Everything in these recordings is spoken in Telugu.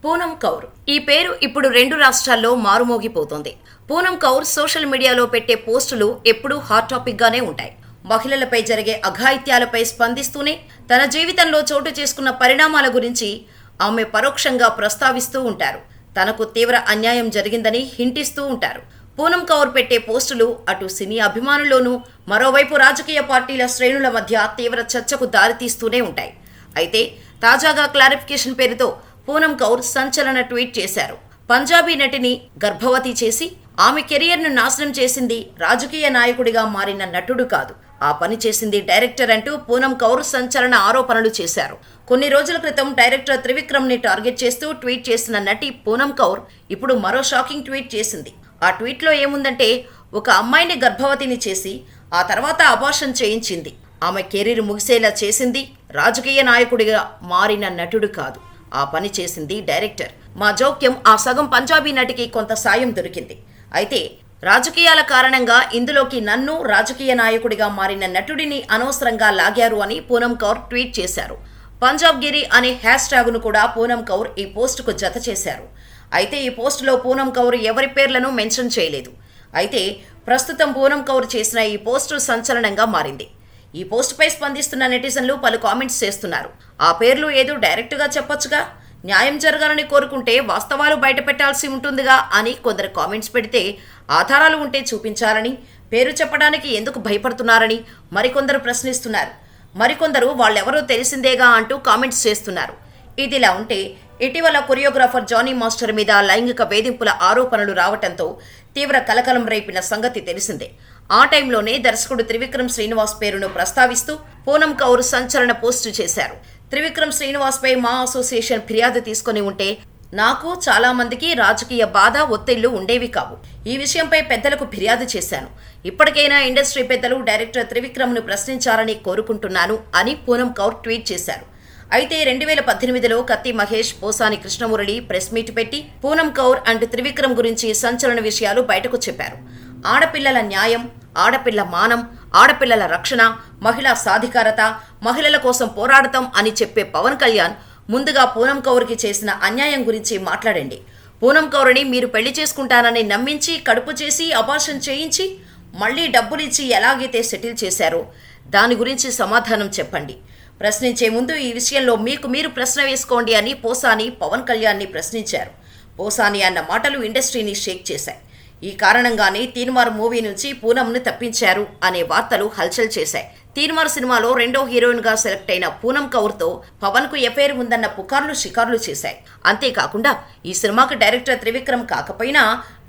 పూనం కౌర్ ఈ పేరు ఇప్పుడు 2 రాష్ట్రాల్లో మారుమోగిపోతోంది. పూనం కౌర్ సోషల్ మీడియాలో పెట్టే పోస్టులు ఎప్పుడూ హాట్ టాపిక్ గానే ఉంటాయి. మహిళలపై జరిగే అఘాయిత్యాలపై స్పందిస్తూనే తన జీవితంలో చోటు చేసుకున్న పరిణామాల గురించి ఆమె పరోక్షంగా ప్రస్తావిస్తూ ఉంటారు. తనకు తీవ్ర అన్యాయం జరిగిందని హింటిస్తూ ఉంటారు. పూనం కౌర్ పెట్టే పోస్టులు అటు సినీ అభిమానుల్లోనూ మరోవైపు రాజకీయ పార్టీల శ్రేణుల మధ్య తీవ్ర చర్చకు దారితీస్తూనే ఉంటాయి. అయితే తాజాగా క్లారిఫికేషన్ పేరుతో పూనం కౌర్ సంచలన ట్వీట్ చేశారు. పంజాబీ నటిని గర్భవతి చేసి ఆమె కెరియర్ను నాశనం చేసింది రాజకీయ నాయకుడిగా మారిన నటుడు కాదు, ఆ పని చేసింది డైరెక్టర్ అంటూ పూనం కౌర్ సంచలన ఆరోపణలు చేశారు. కొన్ని రోజుల క్రితం డైరెక్టర్ త్రివిక్రమ్ ని టార్గెట్ చేస్తూ ట్వీట్ చేసిన నటి పూనం కౌర్ ఇప్పుడు మరో షాకింగ్ ట్వీట్ చేసింది. ఆ ట్వీట్లో ఏముందంటే, ఒక అమ్మాయిని గర్భవతిని చేసి ఆ తర్వాత అబార్షన్ చేయించింది. ఆమె కెరీర్ ముగిసేలా చేసింది రాజకీయ నాయకుడిగా మారిన నటుడు కాదు, ఆ పని చేసింది డైరెక్టర్. మా జోక్యం ఆ సగం పంజాబీ నటికి కొంత సాయం దొరికింది. అయితే రాజకీయాల కారణంగా ఇందులోకి నన్ను రాజకీయ నాయకుడిగా మారిన నటుడిని అనవసరంగా లాగారు అని పూనం కౌర్ ట్వీట్ చేశారు. పంజాబ్ గిరి అనే హ్యాష్ ట్యాగును కూడా పూనం కౌర్ ఈ పోస్టుకు జత చేశారు. అయితే ఈ పోస్టులో పూనం కౌర్ ఎవరి పేర్లను మెన్షన్ చేయలేదు. అయితే ప్రస్తుతం పూనం కౌర్ చేసిన ఈ పోస్టు సంచలనంగా మారింది. ఈ పోస్టుపై స్పందిస్తున్న నెటిజన్లు పలు కామెంట్స్ చేస్తున్నారు. ఆ పేర్లు ఏదో డైరెక్ట్గా చెప్పొచ్చుగా, న్యాయం జరగాలని కోరుకుంటే వాస్తవాలు బయటపెట్టాల్సి ఉంటుందిగా అని కొందరు కామెంట్స్ పెడితే, ఆధారాలు ఉంటే చూపించాలని, పేరు చెప్పడానికి ఎందుకు భయపడుతున్నారని మరికొందరు ప్రశ్నిస్తున్నారు. మరికొందరు వాళ్ళెవరో తెలిసిందేగా అంటూ కామెంట్స్ చేస్తున్నారు. ఇదిలా ఉంటే ఇటీవల కొరియోగ్రాఫర్ జానీ మాస్టర్ మీద లైంగిక వేధింపుల ఆరోపణలు రావటంతో తీవ్ర కలకలం రేపిన సంగతి తెలిసిందే. ఆ టైంలోనే దర్శకుడు త్రివిక్రమ్ శ్రీనివాస్ పేరును ప్రస్తావిస్తూ పూనం కౌర్ సంచలన పోస్టు చేశారు. త్రివిక్రమ్ శ్రీనివాస్ పై మా అసోసియేషన్ ఫిర్యాదు తీసుకుని ఉంటే నాకు చాలా మందికి రాజకీయ బాధ ఒత్తిళ్లు ఉండేవి కావు. ఈ విషయంపై పెద్దలకు ఫిర్యాదు చేశాను. ఇప్పటికైనా ఇండస్ట్రీ పెద్దలు డైరెక్టర్ త్రివిక్రమ్ను ప్రశ్నించాలని కోరుకుంటున్నాను అని పూనం కౌర్ ట్వీట్ చేశారు. అయితే 2018లో కత్తి మహేష్, పోసాని కృష్ణమురళి ప్రెస్ మీట్ పెట్టి పూనం కౌర్ అండ్ త్రివిక్రమ్ గురించి సంచలన విషయాలు బయటకు చెప్పారు. ఆడపిల్లల న్యాయం, ఆడపిల్ల మానం, ఆడపిల్లల రక్షణ, మహిళా సాధికారత, మహిళల కోసం పోరాడతాం అని చెప్పే పవన్ కళ్యాణ్ ముందుగా పూనం కౌర్కి చేసిన అన్యాయం గురించి మాట్లాడండి. పూనం కౌర్ని మీరు పెళ్లి చేసుకుంటానని నమ్మించి కడుపు చేసి అబార్షన్ చేయించి మళ్లీ డబ్బులిచ్చి ఎలాగైతే సెటిల్ చేశారో దాని గురించి సమాధానం చెప్పండి. ప్రశ్నించే ముందు ఈ విషయంలో మీకు మీరు ప్రశ్న వేసుకోండి అని పోసాని పవన్ కళ్యాణ్ని ప్రశ్నించారు. పోసాని అన్న మాటలు ఇండస్ట్రీని షేక్ చేశాయి. ఈ కారణంగానే తీన్మార్ మూవీ నుంచి పూనంను తప్పించారు అనే వార్తలు హల్చల్ చేశాయి. తీన్మార్ సినిమాలో రెండో హీరోయిన్ గా సెలెక్ట్ అయిన పూనం కౌర్తో పవన్ కు ఎఫైర్ ఉందన్న పుకార్లు షికార్లు చేశాయి. అంతేకాకుండా ఈ సినిమాకి డైరెక్టర్ త్రివిక్రమ్ కాకపోయినా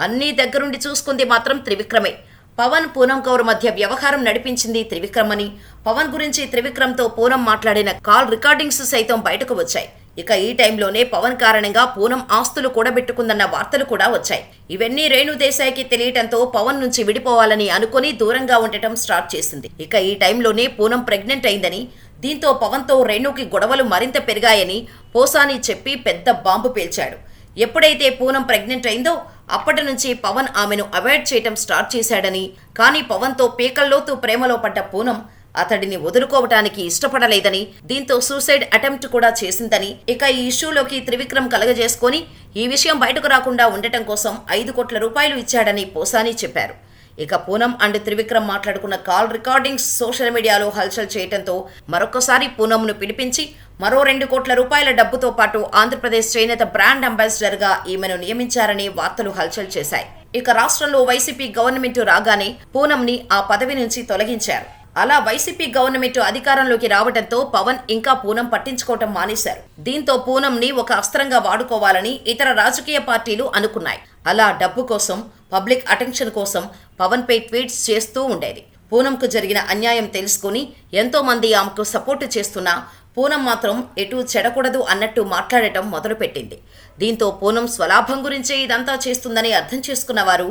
అన్నీ దగ్గరుండి చూసుకుంది మాత్రం త్రివిక్రమే. పవన్, పూనం కౌర్ మధ్య వ్యవహారం నడిపించింది త్రివిక్రమ్ అని, పవన్ గురించి త్రివిక్రమ్తో పూనం మాట్లాడిన కాల్ రికార్డింగ్స్ సైతం బయటకు వచ్చాయి. ఇక ఈ టైంలోనే పవన్ కారణంగా పూనం ఆస్తులు కూడబెట్టుకుందన్న వార్తలు కూడా వచ్చాయి. ఇవన్నీ రేణు దేశాయ్కి తెలియటంతో పవన్ నుంచి విడిపోవాలని అనుకుని దూరంగా ఉండటం స్టార్ట్ చేసింది. ఇక ఈ టైంలోనే పూనం ప్రెగ్నెంట్ అయిందని, దీంతో పవన్తో రేణుకి గొడవలు మరింత పెరిగాయని పోసాని చెప్పి పెద్ద బాంబు పేల్చాడు. ఎప్పుడైతే పూనం ప్రెగ్నెంట్ అయిందో అప్పటి నుంచి పవన్ ఆమెను అవాయిడ్ చేయటం స్టార్ట్ చేశాడని, కానీ పవన్తో పీకల్లోతూ ప్రేమలో పడ్డ పూనం అతడిని వదులుకోవటానికి ఇష్టపడలేదని, దీంతో సూసైడ్ అటెంప్ట్ కూడా చేసిందని, ఇక ఈ ఇష్యూలోకి త్రివిక్రమ్ కలగజేసుకొని ఈ విషయం బయటకు రాకుండా ఉండటం కోసం 5 కోట్ల రూపాయలు ఇచ్చాడని పోసాని చెప్పారు. ఇక పూనం అండ్ త్రివిక్రమ్ మాట్లాడుకున్న కాల్ రికార్డింగ్స్ సోషల్ మీడియాలో హల్చల్ చేయడంతో మరొకసారి పూనంను పిలిపించి మరో 2 కోట్ల రూపాయల డబ్బుతో పాటు ఆంధ్రప్రదేశ్ చేనేత బ్రాండ్ అంబాసిడర్ గా ఈమెను నియమించారని వార్తలు హల్చల్ చేశాయి. ఇక రాష్ట్రంలో వైసీపీ గవర్నమెంట్ రాగానే పూనంని ఆ పదవి నుంచి తొలగించారు. అలా వైసీపీ గవర్నమెంట్ అధికారంలోకి రావడంతో పవన్ ఇంకా పూనం పట్టించుకోవటం మానేశారు. దీంతో పూనంని ఒక అస్త్రంగా వాడుకోవాలని ఇతర రాజకీయ పార్టీలు అనుకున్నాయి. అలా డబ్బు కోసం, పబ్లిక్ అటెన్షన్ కోసం పవన్ పై ట్వీట్స్ చేస్తూ ఉండేది. పూనంకు జరిగిన అన్యాయం తెలుసుకుని ఎంతో మంది ఆమెకు సపోర్టు చేస్తున్నా పూనం మాత్రం ఎటూ చెడకూడదు అన్నట్టు మాట్లాడటం మొదలుపెట్టింది. దీంతో పూనం స్వలాభం గురించే ఇదంతా చేస్తుందని అర్థం చేసుకున్న వారు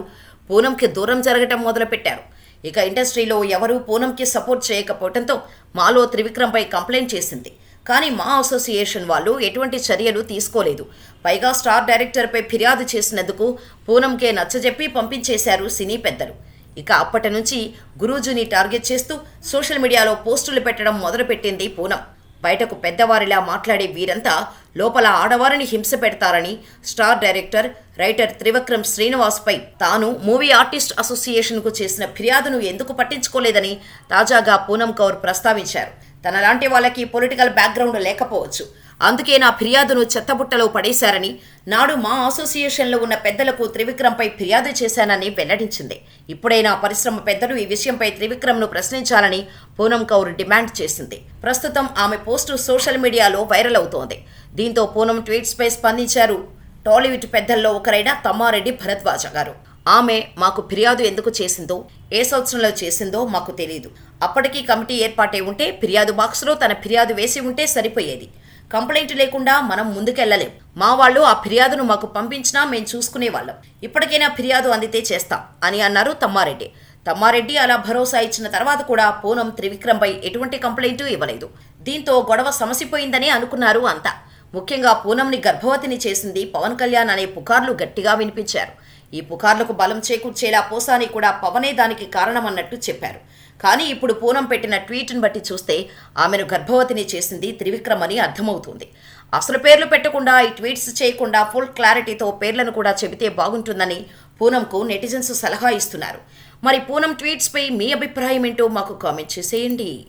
పూనంకి దూరం జరగటం మొదలుపెట్టారు. ఇక ఇండస్ట్రీలో ఎవరూ పూనంకి సపోర్ట్ చేయకపోవడంతో మాలో త్రివిక్రమ్పై కంప్లైంట్ చేసింది. కానీ మా అసోసియేషన్ వాళ్ళు ఎటువంటి చర్యలు తీసుకోలేదు. పైగా స్టార్ డైరెక్టర్పై ఫిర్యాదు చేసినందుకు పూనంకే నచ్చజెప్పి పంపించేశారు సినీ పెద్దలు. ఇక అప్పటి నుంచి గురూజీని టార్గెట్ చేస్తూ సోషల్ మీడియాలో పోస్టులు పెట్టడం మొదలుపెట్టింది పూనం. బయటకు పెద్దవారిలా మాట్లాడే వీరంతా లోపల ఆడవారిని హింస పెడతారని స్టార్ డైరెక్టర్, రైటర్ త్రివిక్రమ్ శ్రీనివాస్పై తాను మూవీ ఆర్టిస్ట్ అసోసియేషన్కు చేసిన ఫిర్యాదును ఎందుకు పట్టించుకోలేదని తాజాగా పూనం కౌర్ ప్రస్తావించారు. తనలాంటి వాళ్ళకి పొలిటికల్ బ్యాక్గ్రౌండ్ లేకపోవచ్చు, అందుకే నా ఫిర్యాదును చెత్తబుట్టలో పడేశారని, నాడు మా అసోసియేషన్లో ఉన్న పెద్దలకు త్రివిక్రమ్పై ఫిర్యాదు చేశానని వెల్లడించింది. ఇప్పుడైనా పరిశ్రమ పెద్దలు ఈ విషయంపై త్రివిక్రమ్ను ప్రశ్నించాలని పూనం కౌర్ డిమాండ్ చేసింది. ప్రస్తుతం ఆమె పోస్టు సోషల్ మీడియాలో వైరల్ అవుతోంది. దీంతో పూనం ట్వీట్స్పై స్పందించారు టాలీవుడ్ పెద్దల్లో ఒకరైన తమ్మారెడ్డి భరద్వాజ గారు. ఆమె మాకు ఫిర్యాదు ఎందుకు చేసిందో, ఏ సంవత్సరంలో చేసిందో మాకు తెలియదు. అప్పటికీ కమిటీ ఏర్పాటై ఉంటే ఫిర్యాదు బాక్స్లో తన ఫిర్యాదు వేసి ఉంటే సరిపోయేది. కంప్లైంట్ లేకుండా మనం ముందుకెళ్లలేం. మా వాళ్ళు ఆ ఫిర్యాదును మాకు పంపించినా మేము చూసుకునేవాళ్ళం. ఇప్పటికైనా ఫిర్యాదు అందితే చేస్తాం అని అన్నారు తమ్మారెడ్డి. తమ్మారెడ్డి అలా భరోసా ఇచ్చిన తర్వాత కూడా పూనం త్రివిక్రమ్పై ఎటువంటి కంప్లైంట్ ఇవ్వలేదు. దీంతో గొడవ సమసిపోయిందని అనుకున్నారు అంతా. ముఖ్యంగా పూనంని గర్భవతిని చేసింది పవన్ కళ్యాణ్ అనే పుకార్లు గట్టిగా వినిపించారు. ఈ పుకార్లకు బలం చేకూర్చేలా పోసాని కూడా పవనే దానికి కారణమన్నట్టు చెప్పారు. కానీ ఇప్పుడు పూనం పెట్టిన ట్వీట్ను బట్టి చూస్తే ఆమెను గర్భవతిని చేసింది త్రివిక్రమ్ అని అర్థమవుతుంది. అసలు పేర్లు పెట్టకుండా ఈ ట్వీట్స్ చేయకుండా ఫుల్ క్లారిటీతో పేర్లను కూడా చెబితే బాగుంటుందని పూనంకు నెటిజన్స్ సలహా ఇస్తున్నారు. మరి పూనం ట్వీట్స్పై మీ అభిప్రాయం ఏంటో మాకు కామెంట్ చేసేయండి.